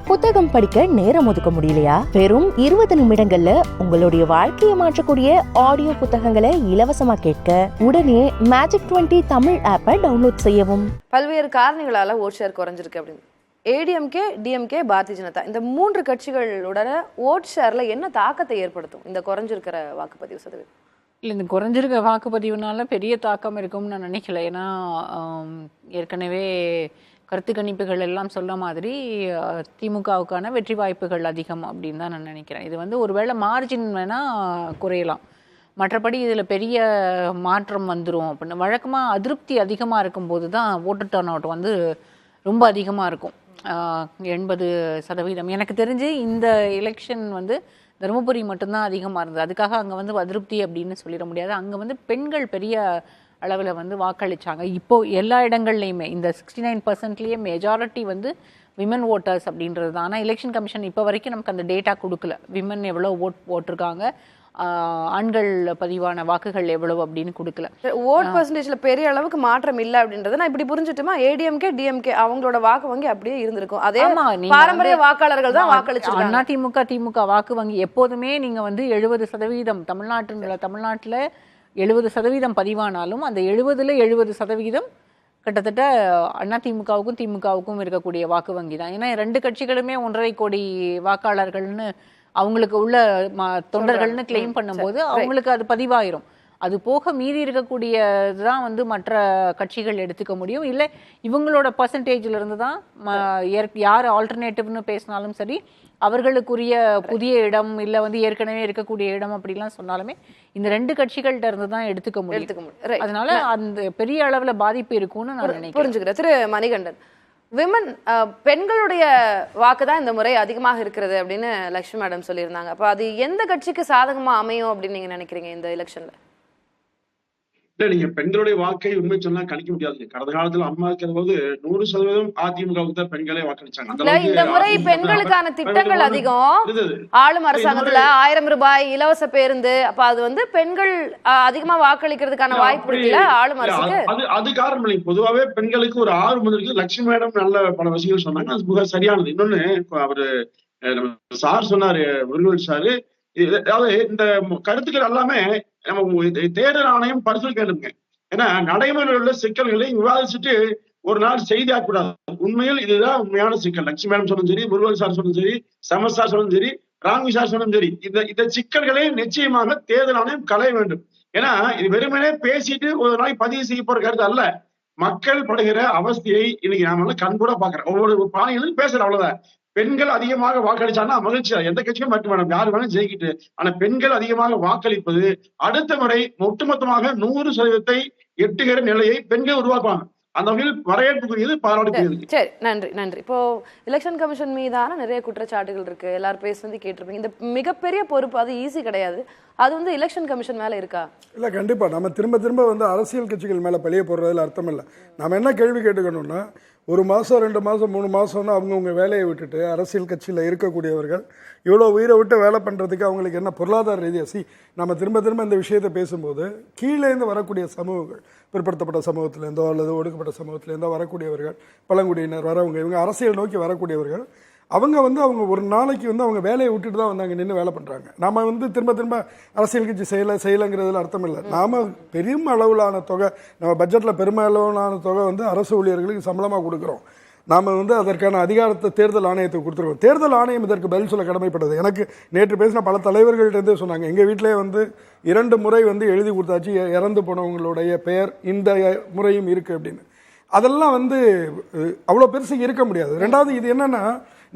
புத்தகம் படிக்க நேரம் ஒதுக்க முடியலையா? வெறும் 20 நிமிடங்கள்ல உங்களுடைய வாழ்க்கையை மாற்றக்கூடிய ஆடியோ புத்தகங்களை இலவசமா கேட்க உடனே மேஜிக் 20 தமிழ் ஆப்பை டவுன்லோட் செய்யவும். பல்வேறு காரணங்களால ஓட் ஷேர் குறைஞ்சிருக்கு அப்படின்னு ஏடிஎம்கே, டிஎம்கே, பாரதிய ஜனதா இந்த 3 கட்சிகளோட ஓட் ஷேர்ல என்ன தாக்கத்தை ஏற்படுத்தும் இந்த குறைஞ்சிருக்கிற வாக்குப்பதிவு சதவீதம்? இல்லை, இந்த குறைஞ்சிருக்க வாக்குப்பதிவுனால பெரிய தாக்கம் இருக்கும்னு நான் நினைக்கல. ஏன்னா ஏற்கனவே கருத்து கணிப்புகள் எல்லாம் சொல்ல மாதிரி திமுகவுக்கான வெற்றி வாய்ப்புகள் அதிகம் அப்படின்னு தான் நான் நினைக்கிறேன். இது வந்து ஒருவேளை மார்ஜின் வேணால் குறையலாம், மற்றபடி இதில் பெரிய மாற்றம் வந்துடும் அப்படின்னு. வழக்கமாக அதிருப்தி அதிகமாக இருக்கும்போது தான் ஓட்டு டர்ன் அவுட் வந்து ரொம்ப அதிகமாக இருக்கும், 80%. எனக்கு தெரிஞ்சு இந்த எலெக்ஷன் வந்து தருமபுரி மட்டும்தான் அதிகமாக இருந்தது. அதுக்காக அங்கே வந்து அதிருப்தி அப்படின்னு சொல்லிட முடியாது. அங்கே வந்து பெண்கள் பெரிய அளவில் வந்து வாக்களித்தாங்க. இப்போது எல்லா இடங்கள்லையுமே இந்த 69%லேயே மெஜாரிட்டி வந்து விமன் ஓட்டர்ஸ் அப்படின்றது தான். ஆனால் எலெக்ஷன் கமிஷன் இப்போ வரைக்கும் நமக்கு அந்த டேட்டா கொடுக்கல, விமன் எவ்வளோ போட்டிருக்காங்க, ஆண்கள் பதிவான வாக்குகள் எவ்வளவு அப்படின்னு கொடுக்கல. ஓட் பர்சன்டேஜ்ல பெரிய அளவுக்கு மாற்றம் இல்லை அப்படின்றது நான் இப்படி புரிஞ்சுட்டுமா? ஏடிஎம்கே, டிஎம்கே அவங்களோட வாக்கு வங்கி அப்படியே இருந்திருக்கும், அதே பாரம்பரிய வாக்காளர்கள் தான் வாக்களிச்சிருக்காங்க. திமுக வாக்கு வங்கி எப்போதுமே நீங்க வந்து 70% தமிழ்நாட்டில் 70% பதிவானாலும் அந்த 70% கிட்டத்தட்ட அதிமுகவுக்கும் திமுகவுக்கும் இருக்கக்கூடிய வாக்கு வங்கி தான். ஏன்னா 2 கட்சிகளுமே 1.5 கோடி வாக்காளர்கள்னு அவங்களுக்கு உள்ள தொண்டர்கள்னு கிளைம் பண்ணும்போது அவங்களுக்கு அது பதிவாயிரும். அது போக மீறி இருக்கக்கூடியதுதான் வந்து மற்ற கட்சிகள் எடுத்துக்க முடியும். இல்லை இவங்களோட பர்சன்டேஜ்ல இருந்து தான் யார் ஆல்டர்னேட்டிவ்னு பேசினாலும் சரி, அவர்களுக்குரிய புதிய இடம் இல்லை வந்து ஏற்கனவே இருக்கக்கூடிய இடம் அப்படிலாம் சொன்னாலுமே இந்த 2 கட்சிகள்கிட்ட இருந்து தான் எடுத்துக்க முடியும். அதனால அந்த பெரிய அளவுல பாதிப்பு இருக்கும்னு நான் நினைக்கிறேன். புரிஞ்சுக்கிறேன். திரு மணிகண்டன், விமன் பெண்களுடைய வாக்கு தான் இந்த முறை அதிகமாக இருக்கிறது அப்படின்னு லட்சுமி மேடம் சொல்லியிருந்தாங்க. அப்ப அது எந்த கட்சிக்கு சாதகமா அமையும் அப்படின்னு நீங்க நினைக்கிறீங்க இந்த எலெக்ஷன்ல? இல்ல, நீங்க பெண்களுடைய வாக்கை உண்மை சொன்னா கணிக்க முடியாது. கடந்த காலத்துல அம்மா இருக்கிற போது 100% அதிமுகவுக்கு தான் பெண்களே வாக்களிச்சாங்க. இந்த முறை பெண்களுக்கான திட்டங்கள் அதிகம், ஆளும் அரசாங்கத்துல 1000 ரூபாய் இலவச பேருந்து, அப்ப அது வந்து பெண்கள் அதிகமா வாக்களிக்கிறதுக்கான வாய்ப்பு இருக்குல்ல ஆளும் அரசுக்கு? அது காரணம் இல்லை. பொதுவாவே பெண்களுக்கு ஒரு ஆர்வம் இருக்கு. லட்சுமி மேடம் நல்ல பல விஷயங்கள் சொன்னாங்க, அது மிக சரியானது. இன்னொன்னு அவரு சார் சொன்னாரு, முருகன் சாரு, அதாவது இந்த கருத்துக்கள் எல்லாமே நம்ம தேர்தல் ஆணையம் பரிசீலிக்க வேண்டுங்க. ஏன்னா நடைமுறையில் உள்ள சிக்கல்களை விவாதிச்சுட்டு ஒரு நாள் செய்தி ஆகக்கூடாது. உண்மையில் இதுதான் உண்மையான சிக்கல். லட்சுமி மேடம் சொன்னதும் சரி, முருகன் சார் சொன்னதும் சரி, சமஸ் சார் சொன்னதும் சரி, ராமி சார் சொன்னதும் சரி, இந்த சிக்கல்களை நிச்சயமாக தேர்தல் ஆணையம் களைய வேண்டும். ஏன்னா இது வெறுமனே பேசிட்டு ஒரு நாள் பதிவு செய்ய போற கருத்து அல்ல. மக்கள் படுகிற அவஸ்தையை இன்னைக்கு நாம கண்கூட பாக்குறோம். ஒவ்வொரு பாணிகளும் பேசுற அவ்வளவுதான். பெண்கள் அதிகமாக வாக்களிச்சாங்கன்னா மகிழ்ச்சியா, எந்த கட்சியும் மட்டும் வேணும், யாரு வேணும் ஜெயிக்கிட்டு. ஆனா பெண்கள் அதிகமாக வாக்களிப்பது அடுத்த முறை ஒட்டுமொத்தமாக 100% எட்டுகிற நிலையை பெண்கள் உருவாக்குவாங்க. அந்த வகையில் வரவேற்புக்குரியது, பாராட்டுக்குரியது. சரி, நன்றி நன்றி. இப்போ எலெக்ஷன் கமிஷன் மீதான நிறைய குற்றச்சாட்டுகள் இருக்கு, எல்லாரும் பேசுனது கேட்டிருப்பீங்க. இந்த மிகப்பெரிய பொறுப்பு அது ஈஸி கிடையாது, அது வந்து எலெக்ஷன் கமிஷன் மேல இருக்கா? இல்லை, கண்டிப்பா நம்ம திரும்ப வந்து அரசியல் கட்சிகள் மேல பழிய போடுறதுல அர்த்தம் இல்லை. நம்ம என்ன கேள்வி கேட்டுக்கணும்னா, 1 மாதம் 2 மாதம் 3 மாதம்னு அவங்கவுங்க வேலையை விட்டுட்டு அரசியல் கட்சியில் இருக்கக்கூடியவர்கள் இவ்வளோ உயிரை விட்டு வேலை பண்ணுறதுக்கு அவங்களுக்கு என்ன பொருளாதார ரீதியாக நம்ம திரும்ப இந்த விஷயத்தை பேசும்போது கீழேருந்து வரக்கூடிய சமூகங்கள், பிற்படுத்தப்பட்ட சமூகத்திலேருந்தோ அல்லது ஒடுக்கப்பட்ட சமூகத்திலேருந்தோ வரக்கூடியவர்கள், பழங்குடியினர் வரவங்க, இவங்க அரசியல் நோக்கி வரக்கூடியவர்கள், அவங்க ஒரு நாளைக்கு அவங்க வேலையை விட்டுட்டு தான் அங்கே நின்று வேலை பண்ணுறாங்க. நாம் திரும்ப அரசியல் கட்சி செய்யலைங்கிறதுல அர்த்தம் இல்லை. நாம் பெரும் அளவிலான தொகை, நம்ம பட்ஜெட்டில் பெருமளவிலான தொகை அரசு ஊழியர்களுக்கு சம்பளமாக கொடுக்குறோம். நாம் அதற்கான அதிகாரத்தை தேர்தல் ஆணையத்துக்கு கொடுத்துருக்கோம். தேர்தல் ஆணையம் இதற்கு பதில் சொல்ல கடமைப்பட்டது. எனக்கு நேற்று பேசின பல தலைவர்கள்ட்டே சொன்னாங்க, எங்கள் வீட்டிலே 2 முறை எழுதி கொடுத்தாச்சு, இறந்து போனவங்களுடைய பெயர் இந்த முறையும் இருக்குது அப்படின்னு. அதெல்லாம் அவ்வளோ பெருசு இருக்க முடியாது. ரெண்டாவது, இது என்னென்னா,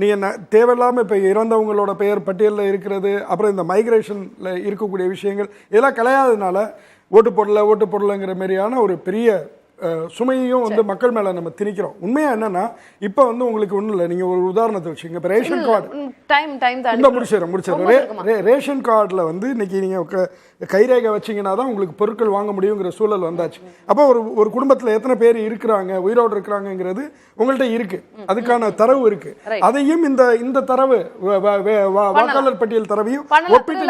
நீங்கள் தேவையில்லாமல் இப்போ இறந்தவங்களோட பெயர் பட்டியலில் இருக்கிறது, அப்புறம் இந்த மைக்ரேஷனில் இருக்கக்கூடிய விஷயங்கள் இதெல்லாம் கலையாததுனால ஓட்டு போடலைங்கிற மாதிரியான ஒரு பெரிய சுமையும் மக்கள் மேலே நம்ம திணிக்கிறோம். உண்மையாக என்னன்னா, இப்போ உங்களுக்கு ஒன்றும் இல்லை, நீங்கள் ஒரு உதாரணத்தை வச்சுங்க. இப்போ ரேஷன் கார்டு முடிச்சிடறேன். ரேஷன் கார்டில் இன்னைக்கு நீங்கள் கைரேகை வச்சிங்கன்னா தான் உங்களுக்கு பொருட்கள் வாங்க முடியுங்கிற சூழல் வந்தாச்சு. அப்போ ஒரு குடும்பத்தில் எத்தனை பேர் இருக்கிறாங்க, உயிரோடு இருக்கிறாங்கிறது உங்கள்கிட்ட இருக்கு, அதுக்கான தரவு இருக்கு. அதையும் இந்த தரவு வாக்காளர் பட்டியல் தரவையும் ஒப்பிட்டு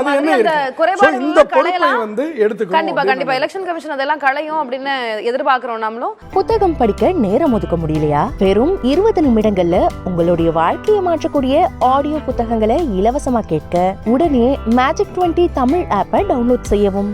அது என்ன இருக்கு, இந்த பொறுப்பை எடுத்துக்கணும். கண்டிப்பா எலெக்ஷன் கமிஷன் அதெல்லாம் களையும் அப்படின்னு எதிர்பார்க்கிறோம் நம்மளும். புத்தகம் படிக்க நேரம் ஒதுக்க முடியலையா? வெறும் 20 நிமிடங்கள்ல உங்களுடைய வாழ்க்கையை மாற்றக்கூடிய ஆடியோ புத்தகங்களை இலவசமா கேட்க உடனே Magic 20 தமிழ் ஆப்பை டவுன்லோட் செய்யவும்.